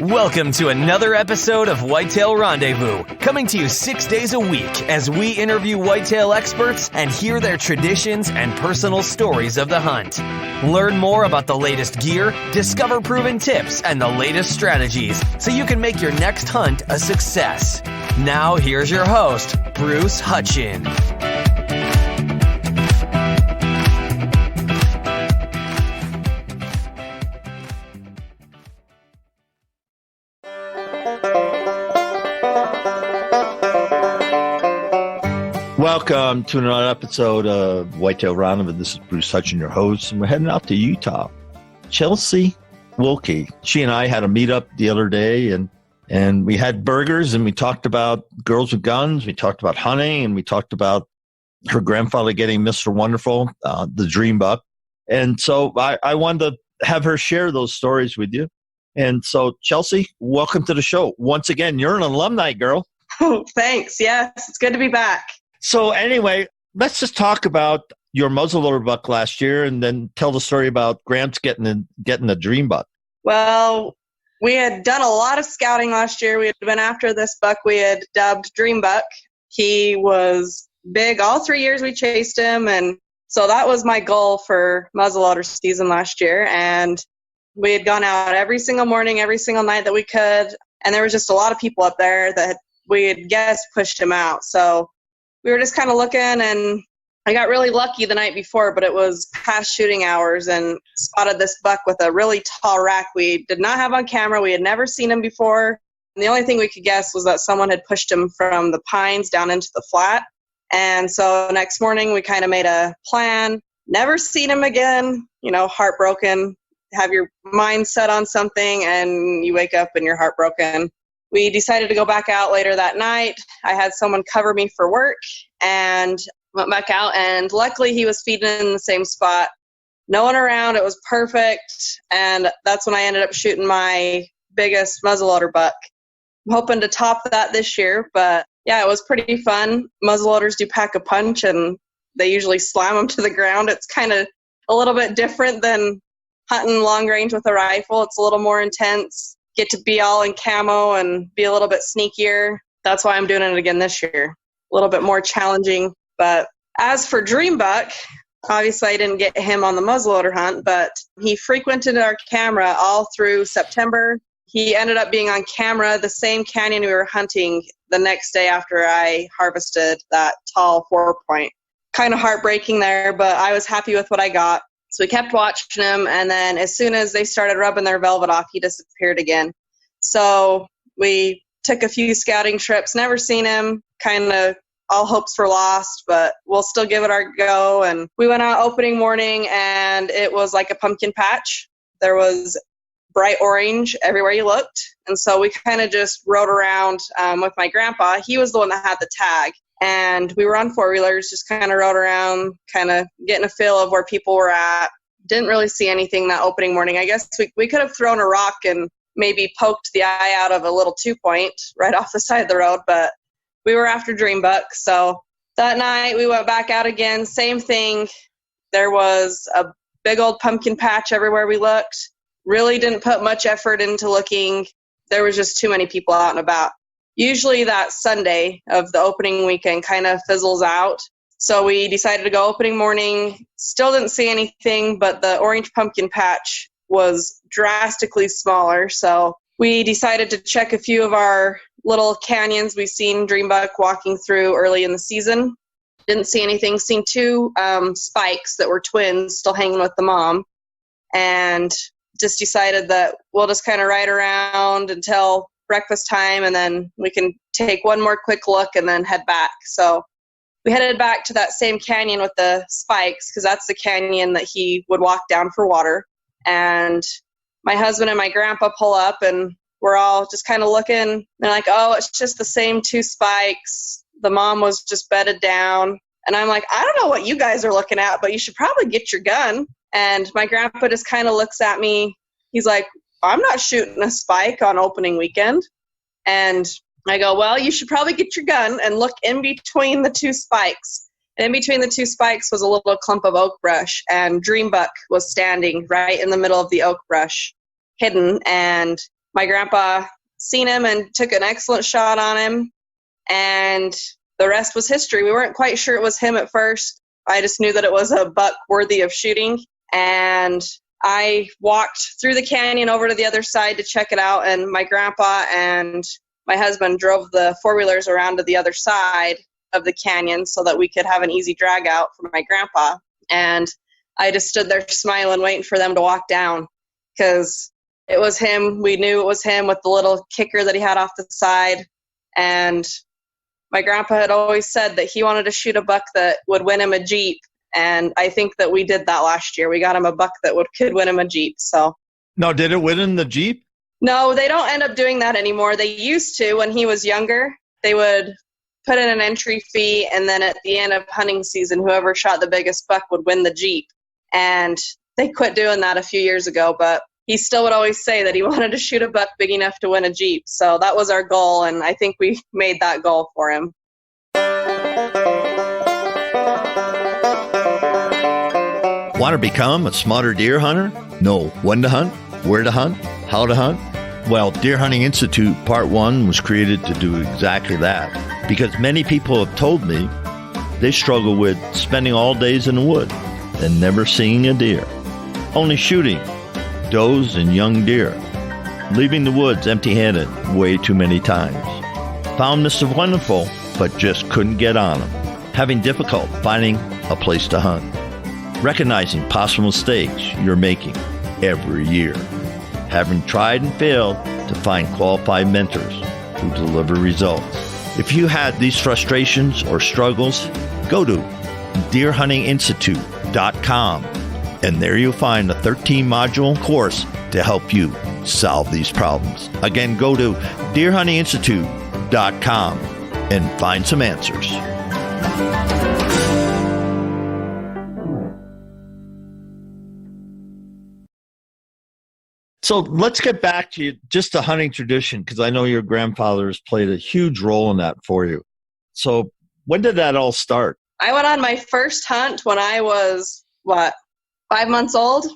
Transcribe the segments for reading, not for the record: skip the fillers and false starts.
Welcome to another episode of Whitetail Rendezvous, coming to you 6 days a week as we interview whitetail experts and hear their traditions and personal stories of the hunt. Learn more about the latest gear, discover proven tips, and the latest strategies so you can make your next hunt a success. Now here's your host, Bruce Hutchin. Welcome to another episode of Whitetail Rendezvous. This is Bruce Hutchin, your host, and we're heading out to Utah. Chelsie Wilkey, she and I had a meetup the other day, and we had burgers, and we talked about girls with guns, we talked about hunting, and we talked about her grandfather getting Mr. Wonderful, the dream buck. And so I wanted to have her share those stories with you. And so, Chelsie, welcome to the show. Once again, you're an alumni, girl. Oh, thanks. Yes, it's good to be back. So anyway, let's just talk about your muzzleloader buck last year and then tell the story about Gramps getting a dream buck. Well, we had done a lot of scouting last year. We had been after this buck we had dubbed Dream Buck. He was big all 3 years we chased him, and so that was my goal for muzzleloader season last year. And we had gone out every single morning, every single night that we could, and there was just a lot of people up there that we had guessed pushed him out. So we were just kind of looking, and I got really lucky the night before, but it was past shooting hours, and spotted this buck with a really tall rack we did not have on camera. We had never seen him before. And the only thing we could guess was that someone had pushed him from the pines down into the flat. And so next morning we kind of made a plan. Never seen him again, heartbroken. Have your mind set on something, and you wake up and you're heartbroken. We decided to go back out later that night. I had someone cover me for work and went back out, and luckily he was feeding in the same spot. No one around. It was perfect, and that's when I ended up shooting my biggest muzzleloader buck. I'm hoping to top that this year, but yeah, it was pretty fun. Muzzleloaders do pack a punch, and they usually slam them to the ground. It's kind of a little bit different than hunting long range with a rifle. It's a little more intense. Get to be all in camo and be a little bit sneakier. That's why I'm doing it again this year. A little bit more challenging. But as for Dream Buck, obviously I didn't get him on the muzzleloader hunt, but he frequented our camera all through September. He ended up being on camera the same canyon we were hunting the next day after I harvested that tall 4-point. Kind of heartbreaking there, but I was happy with what I got. So we kept watching him, and then as soon as they started rubbing their velvet off, he disappeared again. So we took a few scouting trips, never seen him, kind of all hopes were lost, but we'll still give it our go. And we went out opening morning, and it was like a pumpkin patch. There was bright orange everywhere you looked. And so we kind of just rode around with my grandpa. He was the one that had the tag. And we were on four-wheelers, just kind of rode around, kind of getting a feel of where people were at. Didn't really see anything that opening morning. I guess we could have thrown a rock and maybe poked the eye out of a little 2-point right off the side of the road, but we were after Dream Buck. So that night we went back out again, same thing. There was a big old pumpkin patch everywhere we looked. Really didn't put much effort into looking. There was just too many people out and about. Usually that Sunday of the opening weekend kind of fizzles out. So we decided to go opening morning. Still didn't see anything, but the orange pumpkin patch was drastically smaller. So we decided to check a few of our little canyons we've seen Dream Buck walking through early in the season. Didn't see anything. Seen 2 spikes that were twins still hanging with the mom. And just decided that we'll just kind of ride around until breakfast time, and then we can take one more quick look and then head back. So we headed back to that same canyon with the spikes, because that's the canyon that he would walk down for water. And my husband and my grandpa pull up, and we're all just kind of looking. They're like, oh, it's just the same 2 spikes. The mom was just bedded down. And I'm like, I don't know what you guys are looking at, but you should probably get your gun. And my grandpa just kind of looks at me. He's like, I'm not shooting a spike on opening weekend. And I go, well, you should probably get your gun and look in between the 2 spikes. And in between the 2 spikes was a little clump of oak brush, and Dream Buck was standing right in the middle of the oak brush, hidden. And my grandpa seen him and took an excellent shot on him. And the rest was history. We weren't quite sure it was him at first. I just knew that it was a buck worthy of shooting. And I walked through the canyon over to the other side to check it out. And my grandpa and my husband drove the four-wheelers around to the other side of the canyon so that we could have an easy drag out for my grandpa. And I just stood there smiling, waiting for them to walk down because it was him. We knew it was him with the little kicker that he had off the side. And my grandpa had always said that he wanted to shoot a buck that would win him a Jeep. And I think that we did that last year. We got him a buck that could win him a Jeep. So No, did it win him the Jeep? No, they don't end up doing that anymore. They used to when he was younger. They would put in an entry fee, and then at the end of hunting season, whoever shot the biggest buck would win the Jeep. And they quit doing that a few years ago, but he still would always say that he wanted to shoot a buck big enough to win a Jeep. So that was our goal, and I think we made that goal for him. Want to become a smarter deer hunter? Know when to hunt, where to hunt, how to hunt? Well, Deer Hunting Institute Part 1 was created to do exactly that, because many people have told me they struggle with spending all days in the wood and never seeing a deer, only shooting does and young deer, leaving the woods empty-handed way too many times. Found Mr. Wonderful, but just couldn't get on him, having difficult finding a place to hunt, recognizing possible mistakes you're making every year, having tried and failed to find qualified mentors who deliver results. If you had these frustrations or struggles, go to deerhuntinginstitute.com, and there you'll find a 13-module course to help you solve these problems. Again, go to deerhuntinginstitute.com and find some answers. So let's get back to just the hunting tradition, because I know your grandfather has played a huge role in that for you. So when did that all start? I went on my first hunt when I was, 5 months old,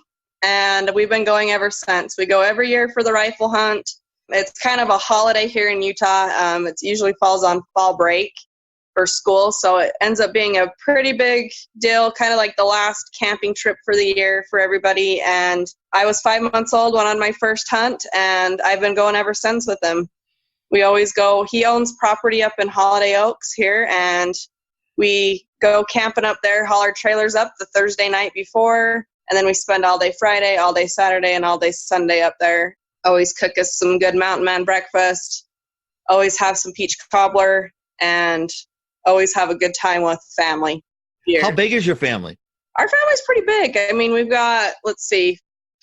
and we've been going ever since. We go every year for the rifle hunt. It's kind of a holiday here in Utah. It usually falls on fall break for school, so it ends up being a pretty big deal, kind of like the last camping trip for the year for everybody. And I was 5 months old, went on my first hunt, and I've been going ever since with him. We always go. He owns property up in Holiday Oaks here, and we go camping up there, haul our trailers up the Thursday night before, and then we spend all day Friday, all day Saturday, and all day Sunday up there. Always cook us some good mountain man breakfast, always have some peach cobbler, and always have a good time with family here. How big is your family? Our family's pretty big. I mean, we've got,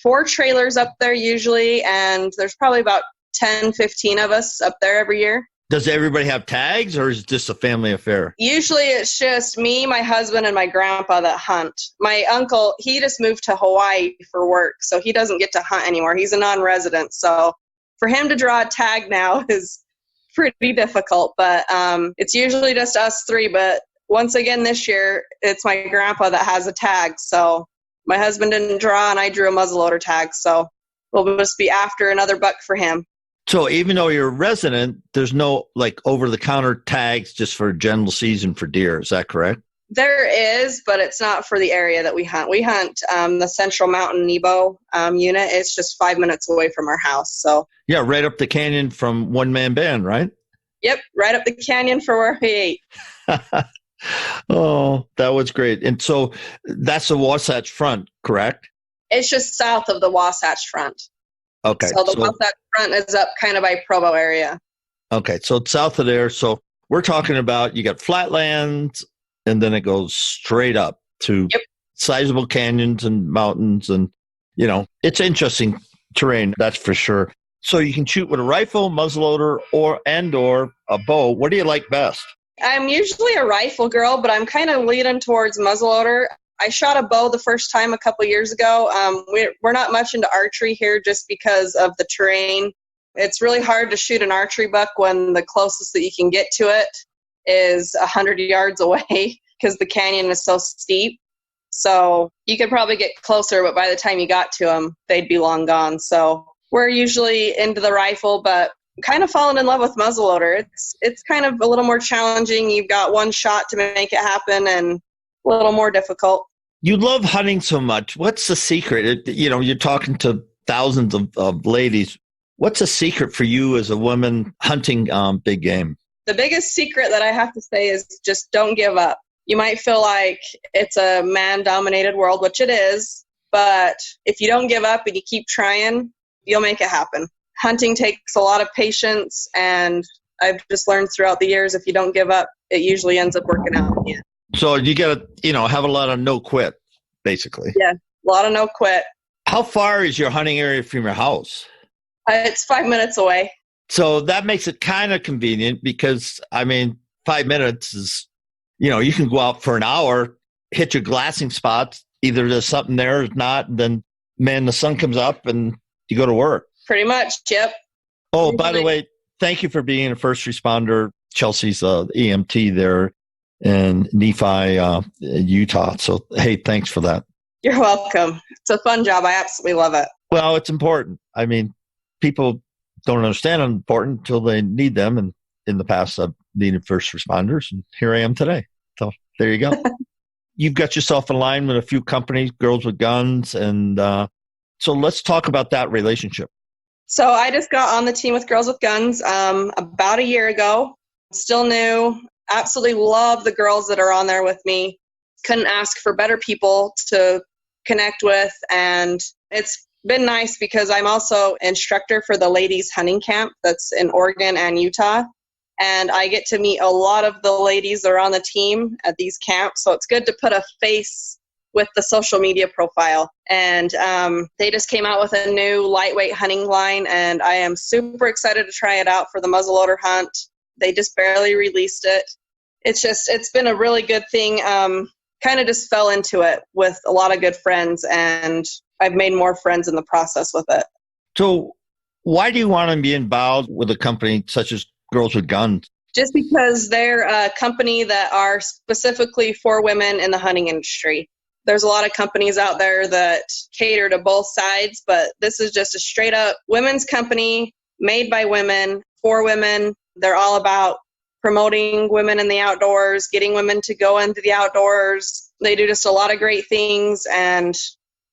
4 trailers up there usually, and there's probably about 10, 15 of us up there every year. Does everybody have tags, or is it just a family affair? Usually it's just me, my husband, and my grandpa that hunt. My uncle, he just moved to Hawaii for work, so he doesn't get to hunt anymore. He's a non-resident, so for him to draw a tag now is pretty difficult, but it's usually just us 3. But once again this year, it's my grandpa that has a tag, so my husband didn't draw, and I drew a muzzleloader tag, so we'll just be after another buck for him. So even though you're a resident, there's no over-the-counter tags just for general season for deer. Is that correct? There is, but it's not for the area that we hunt. We hunt the Central Mountain Nebo unit. It's just 5 minutes away from our house. So yeah, right up the canyon from One Man Band, right? Yep, right up the canyon for where we ate. Oh, that was great. And so that's the Wasatch Front, correct? It's just south of the Wasatch Front. Okay. So the Wasatch Front is up kind of by Provo area. Okay, so it's south of there. So we're talking about you got flatlands, and then it goes straight up to sizable canyons and mountains, and it's interesting terrain, that's for sure. So you can shoot with a rifle, muzzleloader, or a bow. What do you like best? I'm usually a rifle girl, but I'm kind of leaning towards muzzleloader. I shot a bow the first time a couple years ago. We're not much into archery here just because of the terrain. It's really hard to shoot an archery buck when the closest that you can get to it is 100 yards away because the canyon is so steep. So you could probably get closer, but by the time you got to them, they'd be long gone. So we're usually into the rifle, but kind of fallen in love with muzzleloader. It's kind of a little more challenging. You've got one shot to make it happen and a little more difficult. You love hunting so much. What's the secret? You're talking to thousands of ladies. What's a secret for you as a woman hunting big game? The biggest secret that I have to say is just don't give up. You might feel like it's a man-dominated world, which it is, but if you don't give up and you keep trying, you'll make it happen. Hunting takes a lot of patience, and I've just learned throughout the years, if you don't give up, it usually ends up working out in the end. So you got to, have a lot of no quit, basically. Yeah, a lot of no quit. How far is your hunting area from your house? It's 5 minutes away. So that makes it kind of convenient because, 5 minutes is, you can go out for an hour, hit your glassing spots. Either there's something there or not. And then, man, the sun comes up and you go to work. Pretty much, yep. Oh, by the way, thank you for being a first responder. Chelsea's EMT there in Nephi, Utah. So, hey, thanks for that. You're welcome. It's a fun job. I absolutely love it. Well, it's important. People don't understand it's important until they need them. And in the past, I've needed first responders, and here I am today. So there you go. You've got yourself in line with a few companies, Girls with Guns. And so let's talk about that relationship. So I just got on the team with Girls with Guns about a year ago. Still new. Absolutely love the girls that are on there with me. Couldn't ask for better people to connect with. And it's been nice because I'm also instructor for the ladies hunting camp that's in Oregon and Utah. And I get to meet a lot of the ladies that are on the team at these camps. So it's good to put a face with the social media profile. And they just came out with a new lightweight hunting line, and I am super excited to try it out for the muzzleloader hunt. They just barely released it. It's been a really good thing. Kind of just fell into it with a lot of good friends, and I've made more friends in the process with it. So why do you want to be involved with a company such as Girls with Guns? Just because they're a company that are specifically for women in the hunting industry. There's a lot of companies out there that cater to both sides, but this is just a straight up women's company made by women for women. They're all about promoting women in the outdoors, getting women to go into the outdoors. They do just a lot of great things, and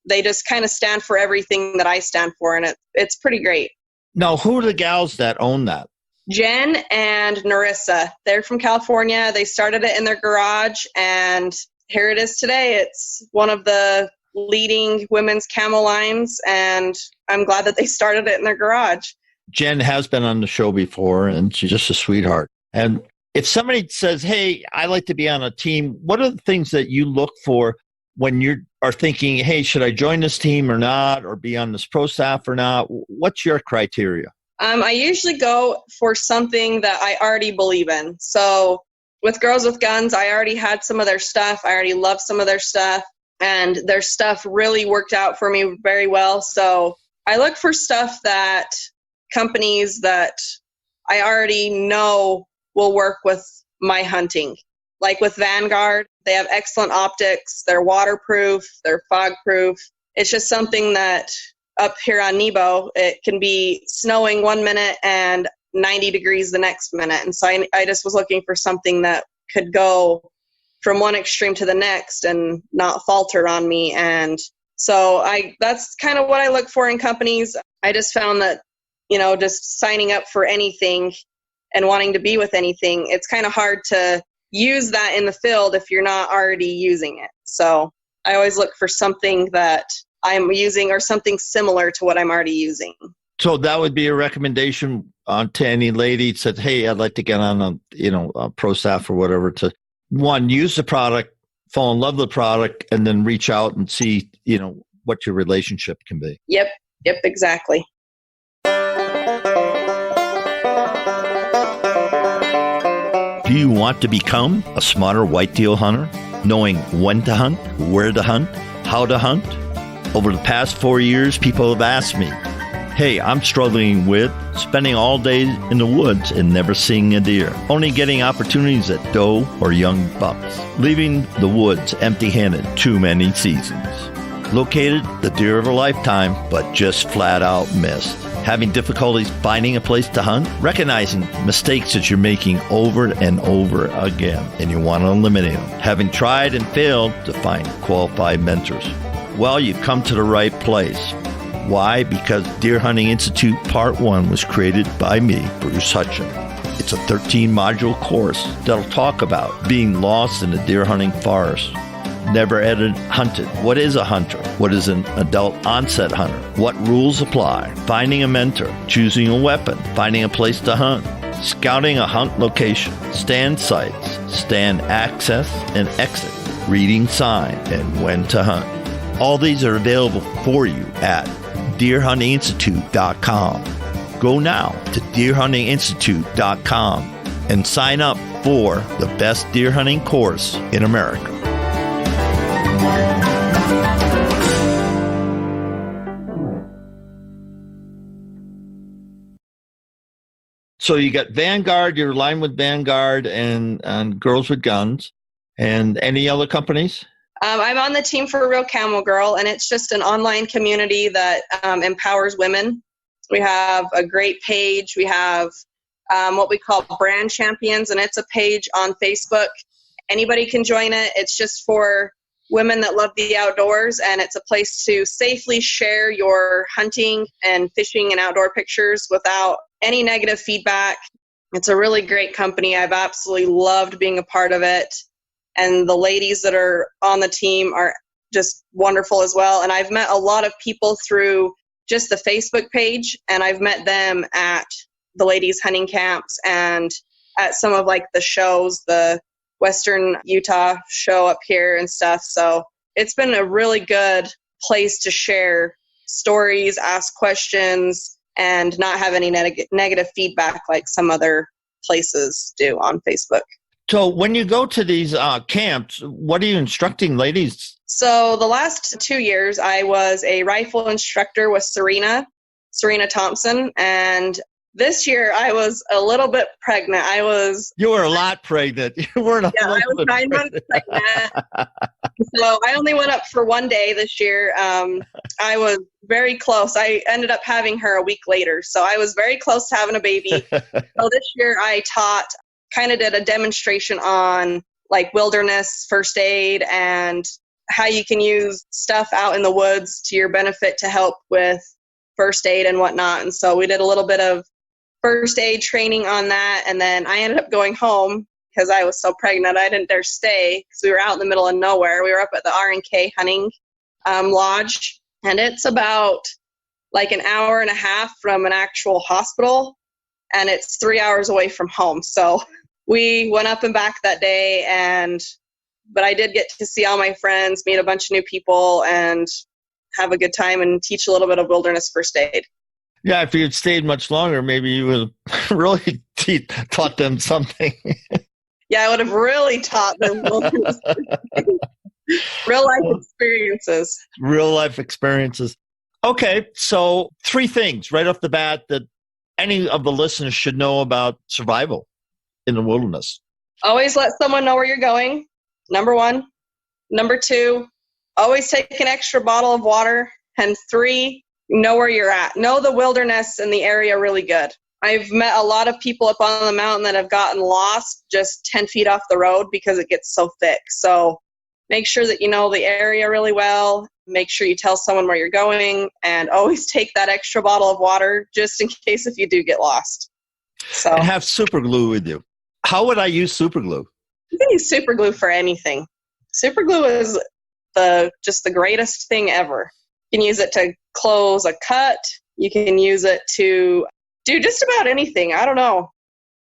they just kind of stand for everything that I stand for, and it's pretty great. Now, who are the gals that own that? Jen and Narissa. They're from California. They started it in their garage, and here it is today. It's one of the leading women's Camel lines, and I'm glad that they started it in their garage. Jen has been on the show before, and she's just a sweetheart. And if somebody says, hey, I like to be on a team, what are the things that you look for when you are thinking, hey, should I join this team or not, or be on this pro staff or not? What's your criteria? I usually go for something that I already believe in. So with Girls with Guns, I already had some of their stuff. I already loved some of their stuff, and their stuff really worked out for me very well. So I look for stuff that companies that I already know will work with my hunting. Like with Vanguard, they have excellent optics. They're waterproof. They're fog-proof. It's just something that up here on Nebo, it can be snowing 1 minute and 90 degrees the next minute. And so I just was looking for something that could go from one extreme to the next and not falter on me. And so that's kind of what I look for in companies. I just found that, just signing up for anything and wanting to be with anything, it's kind of hard to use that in the field if you're not already using it. So I always look for something that I'm using or something similar to what I'm already using. So that would be a recommendation to any lady that said, hey, I'd like to get on a pro staff or whatever, to one, use the product, fall in love with the product, and then reach out and see, what your relationship can be. Yep, exactly. Do you want to become a smarter whitetail hunter, knowing when to hunt, where to hunt, how to hunt? Over the past 4 years, people have asked me, hey, I'm struggling with spending all day in the woods and never seeing a deer, only getting opportunities at doe or young bucks, leaving the woods empty-handed too many seasons. Located the deer of a lifetime, but just flat out missed. Having difficulties finding a place to hunt? Recognizing mistakes that you're making over and over again, and you want to eliminate them. Having tried and failed to find qualified mentors? Well, you've come to the right place. Why? Because Deer Hunting Institute Part 1 was created by me, Bruce Hutchin. It's a 13-module course that'll talk about being lost in the deer hunting forest, never hunted. What is a hunter? What is an adult onset hunter? What rules apply? Finding a mentor, choosing a weapon, finding a place to hunt, scouting a hunt location, stand sites, stand access and exit, reading sign, and when to hunt. All these are available for you at deerhuntinginstitute.com. Go now to deerhuntinginstitute.com and sign up for the best deer hunting course in America. So you got Vanguard, you're aligned with Vanguard and Girls with Guns, and any other companies? I'm on the team for Real Camel Girl, and it's just an online community that empowers women. We have a great page. We have what we call Brand Champions, and it's a page on Facebook. Anybody can join it. It's just for women that love the outdoors, and it's a place to safely share your hunting and fishing and outdoor pictures without any negative feedback. It's a really great company. I've absolutely loved being a part of it. And the ladies that are on the team are just wonderful as well. And I've met a lot of people through just the Facebook page, and I've met them at the ladies' hunting camps and at some of like the shows, the Western Utah show up here and stuff. So it's been a really good place to share stories, ask questions, and not have any negative feedback like some other places do on Facebook. So when you go to these camps, what are you instructing ladies? So the last 2 years, I was a rifle instructor with Serena Thompson. And this year, I was a little bit pregnant. You were a lot pregnant. You weren't a I was 9 months pregnant. So I only went up for 1 day this year. I was very close. I ended up having her a week later. So I was very close to having a baby. So this year, I kind of did a demonstration on like wilderness first aid and how you can use stuff out in the woods to your benefit to help with first aid and whatnot. And so we did a little bit of first aid training on that. And then I ended up going home because I was so pregnant. I didn't dare stay because we were out in the middle of nowhere. We were up at the R&K hunting lodge, and it's about like an hour and a half from an actual hospital, and it's 3 hours away from home. So we went up and back that day, but I did get to see all my friends, meet a bunch of new people, and have a good time and teach a little bit of wilderness first aid. Yeah, if you had stayed much longer, maybe you would have really taught them something. Yeah, I would have really taught them wilderness real life experiences. Okay, so 3 things right off the bat that any of the listeners should know about survival in the wilderness. Always let someone know where you're going, number 1. Number 2, always take an extra bottle of water. And 3, know where you're at. Know the wilderness and the area really good. I've met a lot of people up on the mountain that have gotten lost just 10 feet off the road because it gets so thick. So make sure that you know the area really well. Make sure you tell someone where you're going, and always take that extra bottle of water just in case if you do get lost. So, and have super glue with you. How would I use super glue? You can use super glue for anything. Super glue is just the greatest thing ever. You can use it to close a cut. You can use it to do just about anything. I don't know.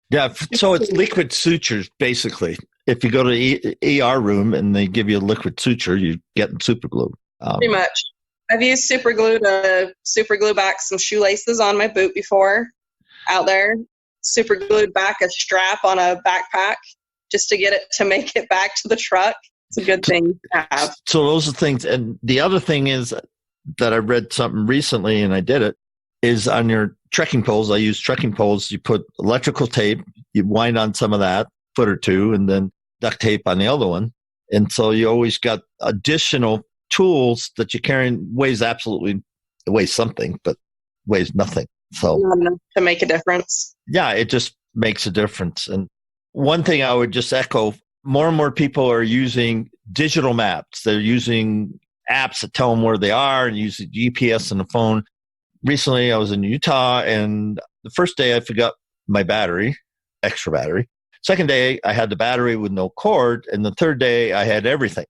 Yeah, so it's liquid sutures, basically. If you go to the ER room and they give you a liquid suture, you get super glue. Pretty much. I've used super glue to super glue back some shoelaces on my boot before out there. Super glued back a strap on a backpack just to get it to make it back to the truck. It's a good thing to have. So those are things. And the other thing is that I read something recently and I did it, is on your trekking poles. I use trekking poles. You put electrical tape, you wind on some of that, foot or two, and then duct tape on the other one. And so you always got additional tools that you carry weighs something, but weighs nothing. So Not enough to make a difference. yeah, it just makes a difference. And one thing I would just echo, more and more people are using digital maps. They're using apps that tell them where they are and use the GPS on the phone. Recently, I was in Utah, and the first day I forgot my extra battery. Second day, I had the battery with no cord, and the third day, I had everything.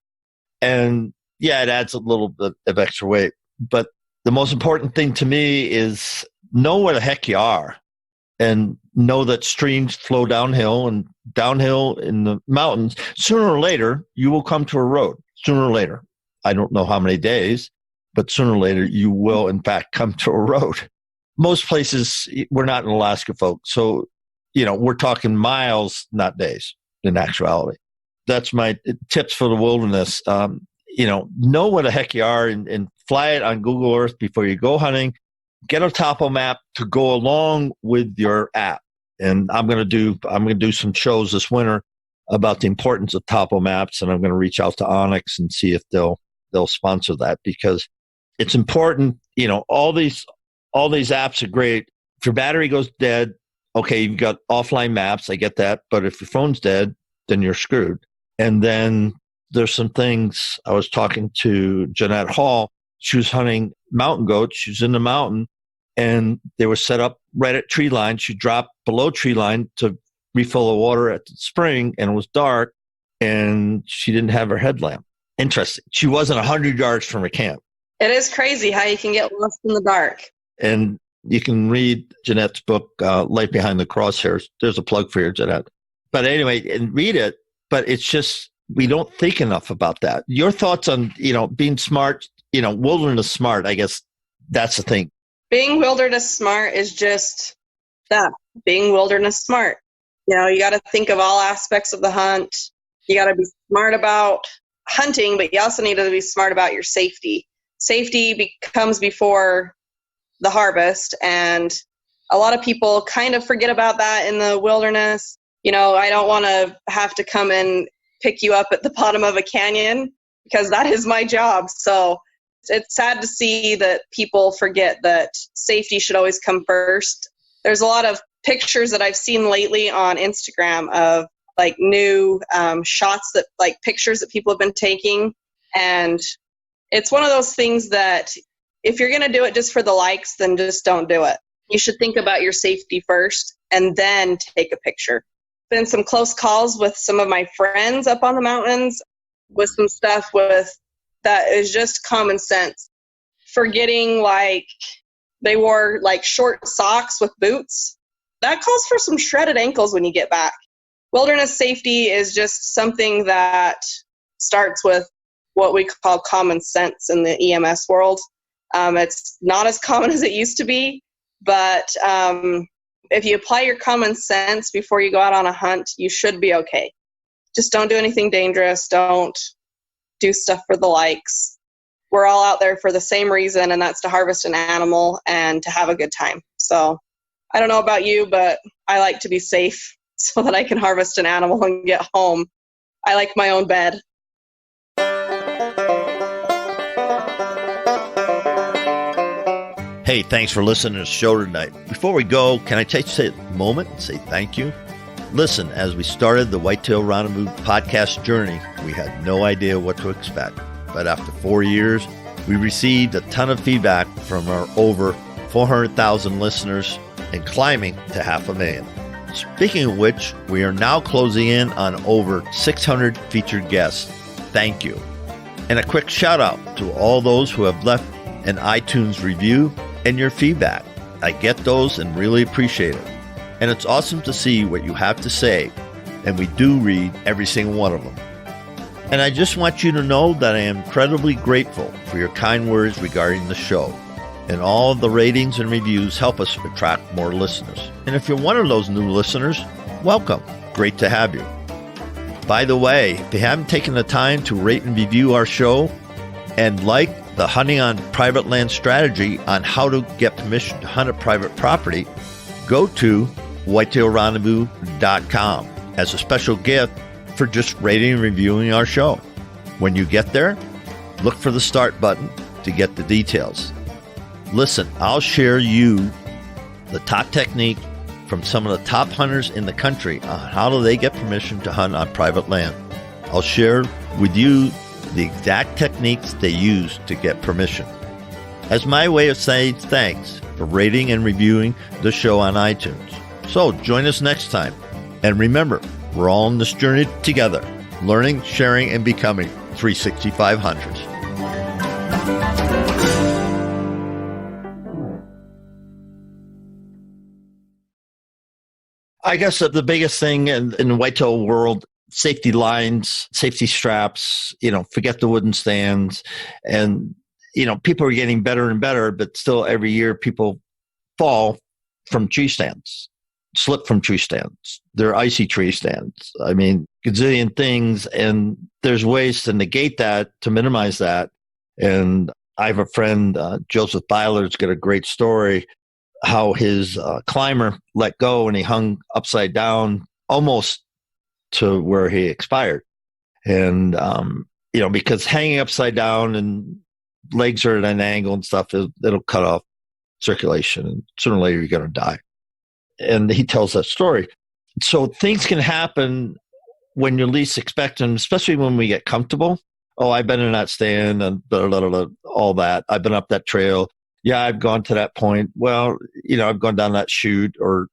And yeah, it adds a little bit of extra weight. But the most important thing to me is know where the heck you are, and know that streams flow downhill, and downhill in the mountains. Sooner or later, you will come to a road. Sooner or later. I don't know how many days, but sooner or later, you will, in fact, come to a road. Most places, we're not in Alaska, folks. So, we're talking miles, not days, in actuality. That's my tips for the wilderness. Know where the heck you are and fly it on Google Earth before you go hunting. Get a topo map to go along with your app. And I'm going to do some shows this winter about the importance of topo maps, and I'm going to reach out to Onyx and see if they'll sponsor that, because it's important. All these apps are great. If your battery goes dead, okay, you've got offline maps. I get that. But if your phone's dead, then you're screwed. And then there's some things. I was talking to Jeanette Hall. She was hunting mountain goats. She was in the mountain, and they were set up right at tree line. She dropped below tree line to refill the water at the spring, and it was dark, and she didn't have her headlamp. Interesting. She wasn't 100 yards from her camp. It is crazy how you can get lost in the dark. And you can read Jeanette's book, Light Behind the Crosshairs. There's a plug for you, Jeanette. But anyway, and read it. But it's just, we don't think enough about that. Your thoughts on, being smart, wilderness smart, I guess that's the thing. Being wilderness smart is just that, being wilderness smart. You got to think of all aspects of the hunt. You got to be smart about hunting, but you also need to be smart about your safety. Safety comes before the harvest, and a lot of people kind of forget about that in the wilderness. I don't want to have to come and pick you up at the bottom of a canyon, because that is my job. So it's sad to see that people forget that safety should always come first. There's a lot of pictures that I've seen lately on Instagram of new shots pictures that people have been taking. And it's one of those things that if you're going to do it just for the likes, then just don't do it. You should think about your safety first and then take a picture. Been some close calls with some of my friends up on the mountains with some stuff that is just common sense. Forgetting they wore short socks with boots. That calls for some shredded ankles when you get back. Wilderness safety is just something that starts with what we call common sense in the EMS world. It's not as common as it used to be, but if you apply your common sense before you go out on a hunt, you should be okay. Just don't do anything dangerous. Don't do stuff for the likes. We're all out there for the same reason, and that's to harvest an animal and to have a good time. So I don't know about you, but I like to be safe so that I can harvest an animal and get home. I like my own bed. Hey, thanks for listening to the show tonight. Before we go, can I take a moment and say thank you? Listen, as we started the Whitetail Rendezvous podcast journey, we had no idea what to expect. But after 4 years, we received a ton of feedback from our over 400,000 listeners and climbing to 500,000. Speaking of which, we are now closing in on over 600 featured guests. Thank you. And a quick shout out to all those who have left an iTunes review and your feedback. I get those and really appreciate it. And it's awesome to see what you have to say, and we do read every single one of them. And I just want you to know that I am incredibly grateful for your kind words regarding the show. And all of the ratings and reviews help us attract more listeners. And if you're one of those new listeners, welcome. Great to have you. By the way, if you haven't taken the time to rate and review our show and like the Hunting on Private Land strategy on how to get permission to hunt a private property, go to whitetailrendezvous.com as a special gift for just rating and reviewing our show. When you get there, Look for the start button to get the details. Listen, I'll share you the top technique from some of the top hunters in the country on how do they get permission to hunt on private land. I'll share with you the exact techniques they use to get permission. As my way of saying thanks for rating and reviewing the show on iTunes. So join us next time. And remember, we're all on this journey together, learning, sharing, and becoming 365 hunters. I guess the biggest thing in the whitetail world, safety lines, safety straps, forget the wooden stands. And, people are getting better and better, but still every year people fall from tree stands, slip from tree stands. They're icy tree stands. I mean, gazillion things. And there's ways to negate that, to minimize that. And I have a friend, Joseph Byler's got a great story, how his climber let go and he hung upside down almost to where he expired. And, because hanging upside down and legs are at an angle and stuff, it'll cut off circulation. And sooner or later, you're going to die. And he tells that story. So things can happen when you're least expecting, especially when we get comfortable. Oh, I've been in that stand and all that. I've been up that trail. Yeah, I've gone to that point. Well, I've gone down that chute or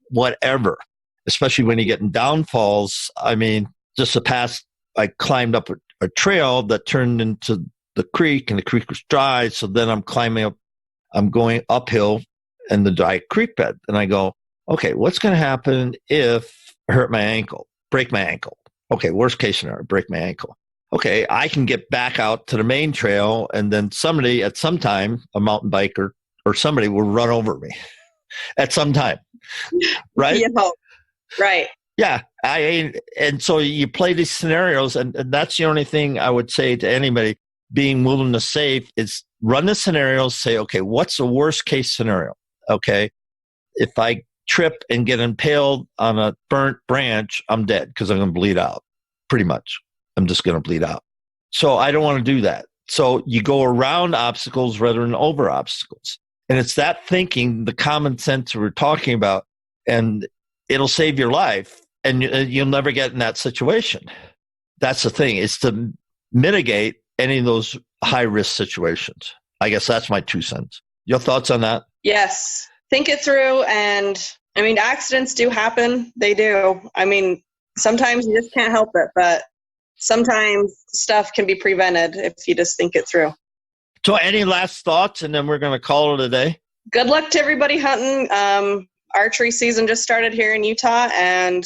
whatever, especially when you get in downfalls. I mean, just the past, I climbed up a trail that turned into the creek and the creek was dry. So then I'm climbing up, I'm going uphill in the dry creek bed. And I go, okay, what's going to happen if I hurt my ankle, break my ankle? Okay, worst case scenario, break my ankle. Okay, I can get back out to the main trail and then somebody at some time, a mountain biker or somebody will run over me at some time. Right? Yeah. Right. Yeah. And so you play these scenarios and that's the only thing I would say to anybody being wilderness safe is run the scenarios, say, okay, what's the worst case scenario? Okay. If I trip and get impaled on a burnt branch, I'm dead because I'm going to bleed out pretty much. I'm just going to bleed out. So I don't want to do that. So you go around obstacles rather than over obstacles. And it's that thinking, the common sense we're talking about, and it'll save your life and you'll never get in that situation. That's the thing, is to mitigate any of those high risk situations. I guess that's my 2 cents. Your thoughts on that? Yes. Think it through. And accidents do happen. They do. Sometimes you just can't help it, but sometimes stuff can be prevented if you just think it through. So any last thoughts, and then we're going to call it a day? Good luck to everybody hunting. Archery season just started here in Utah, and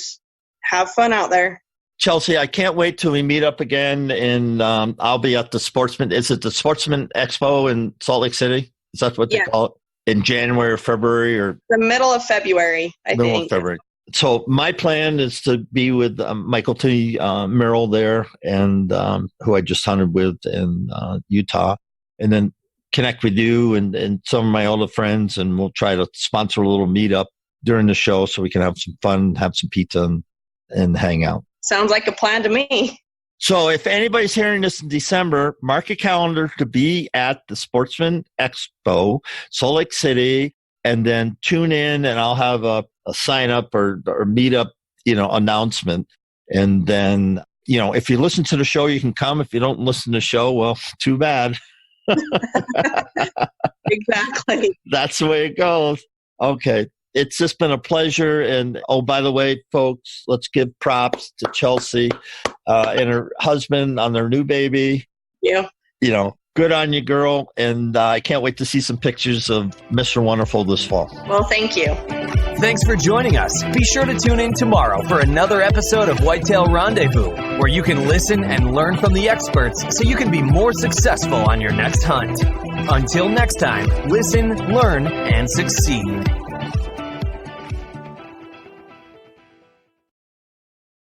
have fun out there. Chelsie, I can't wait till we meet up again, and I'll be at the Sportsman. Is it the Sportsman Expo in Salt Lake City? Is that what they call it? In January or February? Or the middle of February, I think. Middle of February. So my plan is to be with Michael T. Merrill there, and who I just hunted with in Utah, and then connect with you and some of my older friends, and we'll try to sponsor a little meetup during the show so we can have some fun, have some pizza, and hang out. Sounds like a plan to me. So if anybody's hearing this in December, mark your calendar to be at the Sportsman Expo, Salt Lake City, and then tune in, and I'll have a sign up or meet up, announcement. And then, if you listen to the show, you can come. If you don't listen to the show, well, too bad. Exactly. That's the way it goes. Okay. It's just been a pleasure. And, by the way, folks, let's give props to Chelsie and her husband on their new baby. Yeah. Good on you, girl. And I can't wait to see some pictures of Mr. Wonderful this fall. Well, thank you. Thanks for joining us. Be sure to tune in tomorrow for another episode of Whitetail Rendezvous, where you can listen and learn from the experts so you can be more successful on your next hunt. Until next time, listen, learn, and succeed.